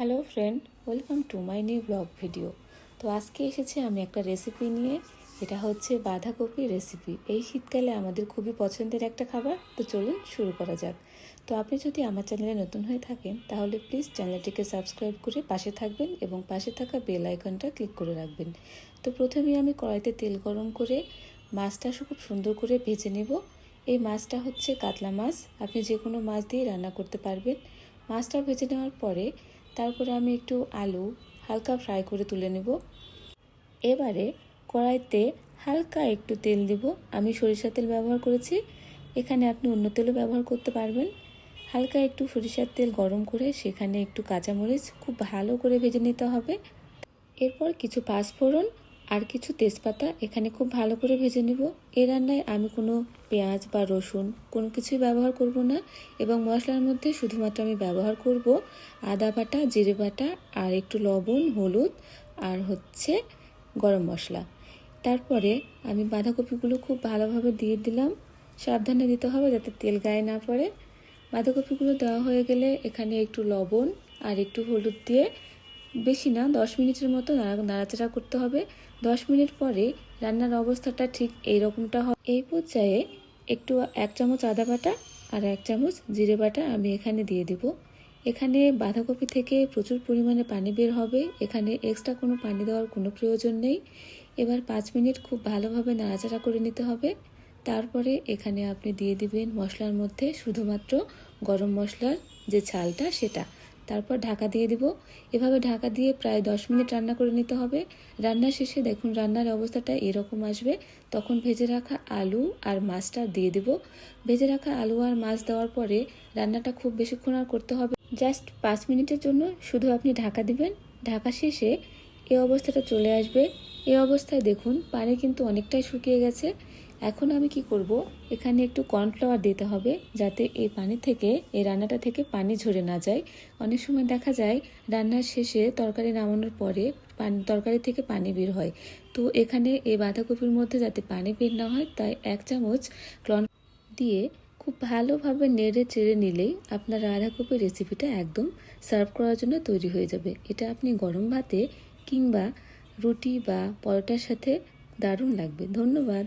Hello friend, welcome to my new blog video. তো আজকে এসেছি আমি একটা রেসিপি নিয়ে। এটা হচ্ছে বাঁধাকপি রেসিপি। এই শীতকালে আমাদের খুবই পছন্দের একটা খাবার। তো চলুন শুরু করা যাক। তো আপনি যদি আমার চ্যানেলে নতুন হয়ে থাকেন তাহলে প্লিজ চ্যানেলটিকে সাবস্ক্রাইব করে পাশে থাকবেন এবং পাশে থাকা বেল আইকনটা ক্লিক করে রাখবেন। তো প্রথমেই আমি কড়াইতে তেল গরম করে মাছটা খুব সুন্দর করে ভেজে নেব। এই মাছটা হচ্ছে কাতলা মাছ, আপনি যে কোনো মাছ দিয়ে রান্না করতে পারবেন। মাছটা ভেজে নেওয়ার পরে তারপরে আমি একটু আলু হালকা ফ্রাই করে তুলে নেব। এবারে কড়াইতে হালকা একটু তেল দিব। আমি সরিষার তেল ব্যবহার করেছি, এখানে আপনি অন্য তেলও ব্যবহার করতে পারবেন। হালকা একটু সরিষার তেল গরম করে সেখানে একটু কাঁচামরিচ খুব ভালো করে ভেজে নিতে হবে। এরপর কিছু পাঁচফোড়ন আর কিছু তেজপাতা এখানে খুব ভালো করে ভেজে নিব। এই রান্নায় আমি কোনো পেঁয়াজ বা রসুন কোনো কিছুই ব্যবহার করব না এবং মশলার মধ্যে শুধুমাত্র আমি ব্যবহার করব আদা বাটা, জিরে বাটা আর একটু লবণ, হলুদ আর হচ্ছে গরম মশলা। তারপরে আমি বাঁধাকপিগুলো খুব ভালোভাবে দিয়ে দিলাম। সাবধানে দিতে হবে যাতে তেল গায়ে না পড়ে। বাঁধাকপিগুলো দেওয়া হয়ে গেলে এখানে একটু লবণ আর একটু হলুদ দিয়ে বেশি না 10 মিনিটের মতো নাড়াচাড়া করতে হবে। 10 মিনিট পরে রান্নার অবস্থাটা ঠিক এইরকমটা হবে। এই পর্যায়ে একটু 1 চামচ আদা বাটা আর 1 চামচ জিরে বাটা আমি এখানে দিয়ে দিব। এখানে বাঁধাকপি থেকে প্রচুর পরিমাণে পানি বের হবে, এখানে এক্সট্রা কোনো পানি দেওয়ার কোনো প্রয়োজন নেই। এবার 5 মিনিট খুব ভালোভাবে নাড়াচাড়া করে নিতে হবে। তারপরে এখানে আপনি দিয়ে দিবেন মশলার মধ্যে শুধুমাত্র গরম মশলার যে ঝালটা সেটা। তারপর ঢাকা দিয়ে দিব। এভাবে ঢাকা দিয়ে প্রায় 10 মিনিট রান্না করে নিতে হবে। রান্নার শেষে দেখুন রান্নার অবস্থাটা এরকম আসবে, তখন ভেজে রাখা আলু আর মাছটা দিয়ে দিব। ভেজে রাখা আলু আর মাছ দেওয়ার পরে রান্নাটা খুব বেশিক্ষণ আর করতে হবে, জাস্ট 5 মিনিটের জন্য শুধু আপনি ঢাকা দিবেন। ঢাকা শেষে এই অবস্থাটা চলে আসবে। এই অবস্থায় দেখুন পানি কিন্তু অনেকটাই শুকিয়ে গেছে। এখন আমি কি করব, এখানে একটু কর্নফ্লাওয়ার দিতে হবে যাতে এই পানি থেকে, এই রান্নাটা থেকে পানি ঝরে না যায়। অনেক সময় দেখা যায় রান্নার শেষে তরকারি নামানোর পরে তরকারি থেকে পানি বের হয়। তো এখানে এই বাঁধাকপির মধ্যে যাতে পানি বের না হয় তাই 1 চামচ কর্ন দিয়ে খুব ভালোভাবে নেড়ে চেড়ে নিলেই আপনার বাঁধাকপির রেসিপিটা একদম সার্ভ করার জন্য তৈরি হয়ে যাবে। এটা আপনি গরম ভাতে কিংবা রুটি বা পরোটার সাথে দারুণ লাগবে। ধন্যবাদ।